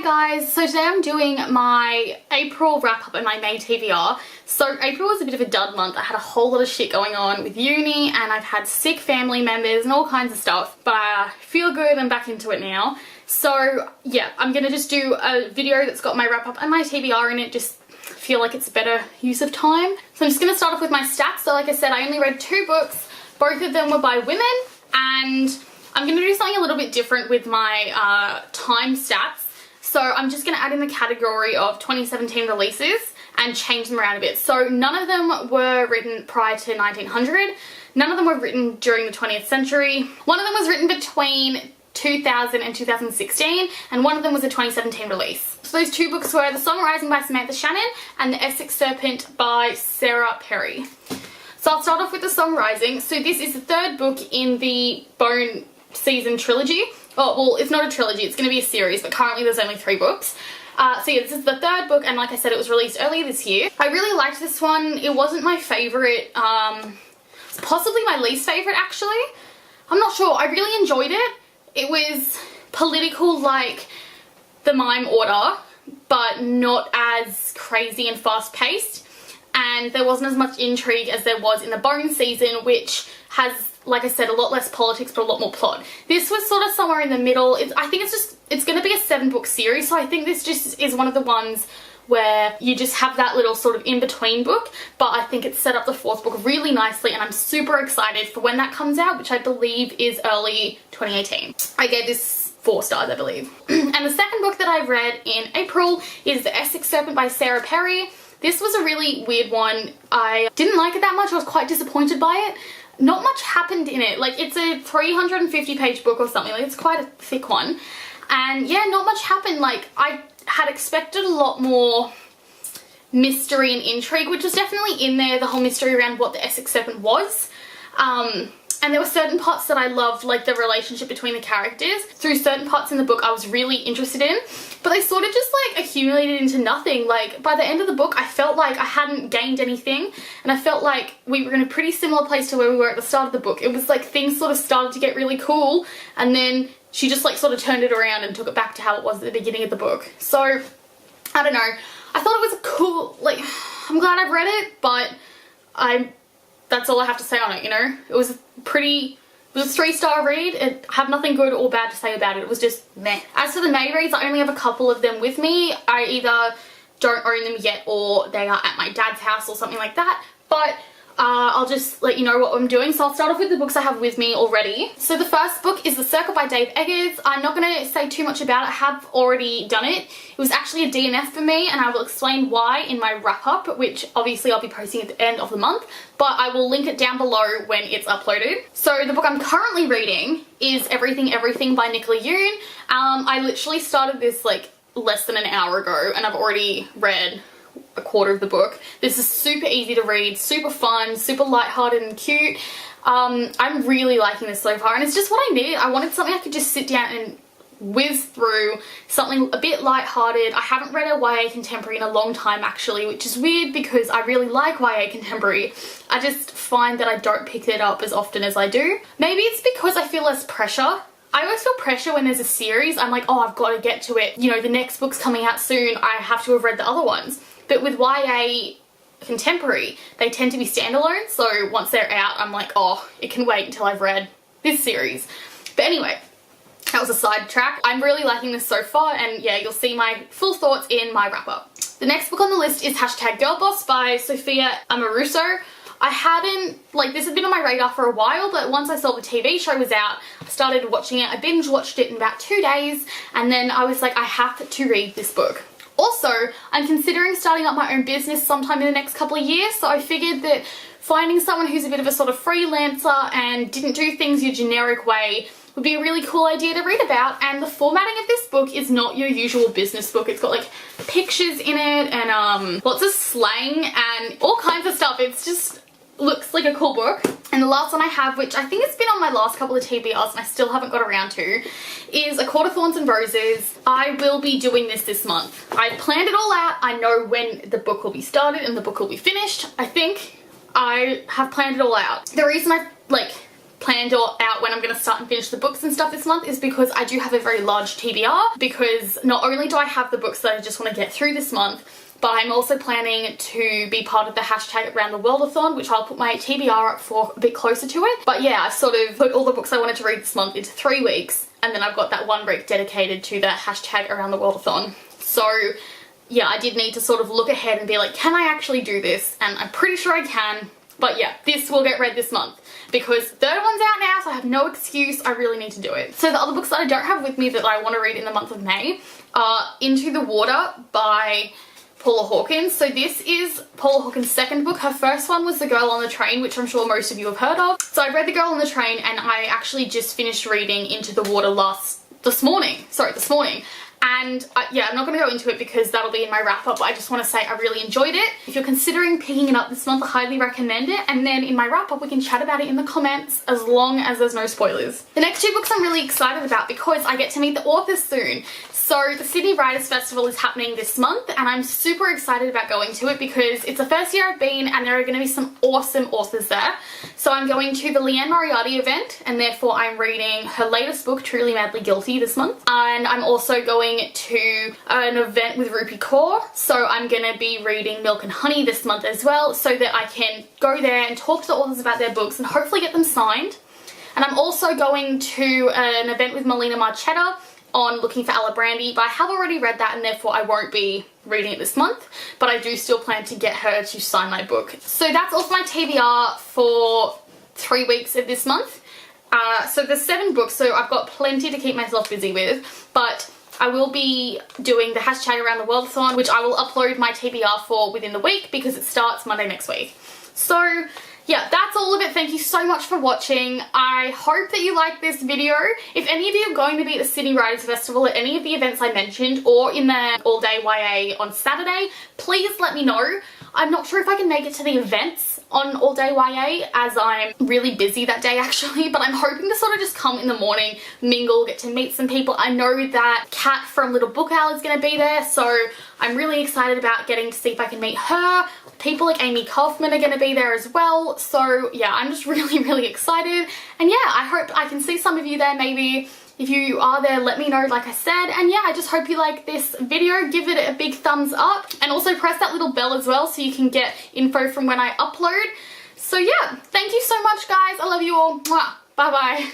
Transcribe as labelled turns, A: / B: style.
A: Hi guys, so today I'm doing my April wrap up and my May TBR. So April was a bit of a dud month. I had a whole lot of shit going on with uni and I've had sick family members and all kinds of stuff, but I feel good, I'm back into it now. So yeah, I'm gonna just do a video that's got my wrap up and my TBR in it, just feel like it's a better use of time. So I'm just gonna start off with my stats. So like I said, I only read 2 books, both of them were by women, and I'm gonna do something a little bit different with my time stats. So I'm just going to add in the category of 2017 releases and change them around a bit. So none of them were written prior to 1900. None of them were written during the 20th century. One of them was written between 2000 and 2016, and one of them was a 2017 release. So those 2 books were The Song Rising by Samantha Shannon and The Essex Server by Sarah Perry. So I'll start off with The Song Rising. So this is the 3rd book in the Bone season trilogy. Oh, well, it's not a trilogy, it's going to be a series, but currently there's only 3 books. So yeah, this is the 3rd book, and like I said, it was released earlier this year. I really liked this one. It wasn't my favourite, it's possibly my least favourite, actually. I'm not sure. I really enjoyed it. It was political like The Mime Order, but not as crazy and fast-paced. And there wasn't as much intrigue as there was in the Bone season, which has, like I said, a lot less politics but a lot more plot. This was sort of somewhere in the middle. I think it's going to be a 7-book series, so I think this just is one of the ones where you just have that little sort of in-between book, but I think it's set up the 4th book really nicely, and I'm super excited for when that comes out, which I believe is early 2018. I gave this 4 stars, I believe. And the 2nd book that I read in April is The Essex Server by Sarah Perry. This was a really weird one. I didn't like it that much. I was quite disappointed by it. Not much happened in it. Like, it's a 350-page book or something. Like, it's quite a thick one. And yeah, not much happened. Like, I had expected a lot more mystery and intrigue, which was definitely in there, the whole mystery around what the Essex Serpent was. And there were certain parts that I loved, like the relationship between the characters. Through certain parts in the book I was really interested in, but they sort of just like accumulated into nothing. Like, by the end of the book I felt like I hadn't gained anything, and I felt like we were in a pretty similar place to where we were at the start of the book. It was like things sort of started to get really cool, and then she just like sort of turned it around and took it back to how it was at the beginning of the book. So I don't know, I thought it was a cool, like, I'm glad I've read it, but that's all I have to say on it, you know? It was a 3-star read. I have nothing good or bad to say about it. It was just meh. As for the May reads, I only have a couple of them with me. I either don't own them yet or they are at my dad's house or something like that. But I'll just let you know what I'm doing. So I'll start off with the books I have with me already. So the first book is The Circle by Dave Eggers. I'm not going to say too much about it. I have already done it. It was actually a DNF for me, and I will explain why in my wrap up, which obviously I'll be posting at the end of the month, but I will link it down below when it's uploaded. So the book I'm currently reading is Everything Everything by Nicola Yoon. I literally started this like less than an hour ago, and I've already read a quarter of the book. This is super easy to read, super fun, super lighthearted and cute. I'm really liking this so far, and it's just what I need. I wanted something I could just sit down and whiz through, something a bit lighthearted. I haven't read a YA contemporary in a long time actually, which is weird because I really like YA contemporary. I just find that I don't pick it up as often as I do. Maybe it's because I feel less pressure. I always feel pressure when there's a series. I'm like, oh, I've got to get to it. You know, the next book's coming out soon. I have to have read the other ones. But with YA contemporary, they tend to be standalone. So once they're out, I'm like, oh, it can wait until I've read this series. But anyway, that was a sidetrack. I'm really liking this so far, and yeah, you'll see my full thoughts in my wrap up. The next book on the list is #Girlboss by Sophia Amoruso. I hadn't, like, this had been on my radar for a while, but once I saw the TV show was out, I started watching it. I binge watched it in about 2 days, and then I was like, I have to read this book. Also, I'm considering starting up my own business sometime in the next couple of years, so I figured that finding someone who's a bit of a sort of freelancer and didn't do things your generic way would be a really cool idea to read about. And the formatting of this book is not your usual business book. It's got like pictures in it and lots of slang and all kinds of stuff. It's just looks like a cool book. And the last one I have, which I think has been on my last couple of TBRs and I still haven't got around to, is A Court of Thorns and Roses. I will be doing this month. I planned it all out. I know when the book will be started and the book will be finished. I think I have planned it all out. The reason I planned out when I'm going to start and finish the books and stuff this month is because I do have a very large TBR, because not only do I have the books that I just want to get through this month, but I'm also planning to be part of the hashtag Around the World-a-thon, which I'll put my TBR up for a bit closer to it. But yeah, I've sort of put all the books I wanted to read this month into 3 weeks, and then I've got that 1 week dedicated to the hashtag Around the World-a-thon. So yeah, I did need to sort of look ahead and be like, can I actually do this? And I'm pretty sure I can. But yeah, this will get read this month because third one's out now, so I have no excuse. I really need to do it. So the other books that I don't have with me that I want to read in the month of May are Into the Water by Paula Hawkins. So this is Paula Hawkins' second book. Her first one was The Girl on the Train, which I'm sure most of you have heard of. So I read The Girl on the Train, and I actually just finished reading Into the Water this morning. And yeah, I'm not going to go into it because that'll be in my wrap up, but I just want to say I really enjoyed it. If you're considering picking it up this month, I highly recommend it. And then in my wrap up, we can chat about it in the comments as long as there's no spoilers. The next 2 books I'm really excited about because I get to meet the authors soon. So the Sydney Writers Festival is happening this month, and I'm super excited about going to it because it's the first year I've been and there are going to be some awesome authors there. So I'm going to the Leanne Moriarty event, and therefore I'm reading her latest book, Truly Madly Guilty, this month. And I'm also going to an event with Rupi Kaur, so I'm going to be reading Milk and Honey this month as well, so that I can go there and talk to the authors about their books and hopefully get them signed. And I'm also going to an event with Melina Marchetta on Looking for Alibrandi, but I have already read that and therefore I won't be reading it this month, but I do still plan to get her to sign my book. So that's all for my TBR for 3 weeks of this month. So there's 7 books, so I've got plenty to keep myself busy with, but I will be doing the hashtag Around the World-a-thon, which I will upload my TBR for within the week because it starts Monday next week. So yeah, that's all of it. Thank you so much for watching. I hope that you liked this video. If any of you are going to be at the Sydney Writers Festival at any of the events I mentioned or in the All Day YA on Saturday, please let me know. I'm not sure if I can make it to the events on All Day YA as I'm really busy that day actually, but I'm hoping to sort of just come in the morning, mingle, get to meet some people. I know that Kat from Little Book Owl is going to be there, so I'm really excited about getting to see if I can meet her. People like Amy Kaufman are going to be there as well, so yeah, I'm just really excited. And yeah, I hope I can see some of you there maybe. If you are there, let me know like I said. And yeah, I just hope you like this video. Give it a big thumbs up and also press that little bell as well so you can get info from when I upload. So yeah, thank you so much guys. I love you all. Mwah. Bye bye.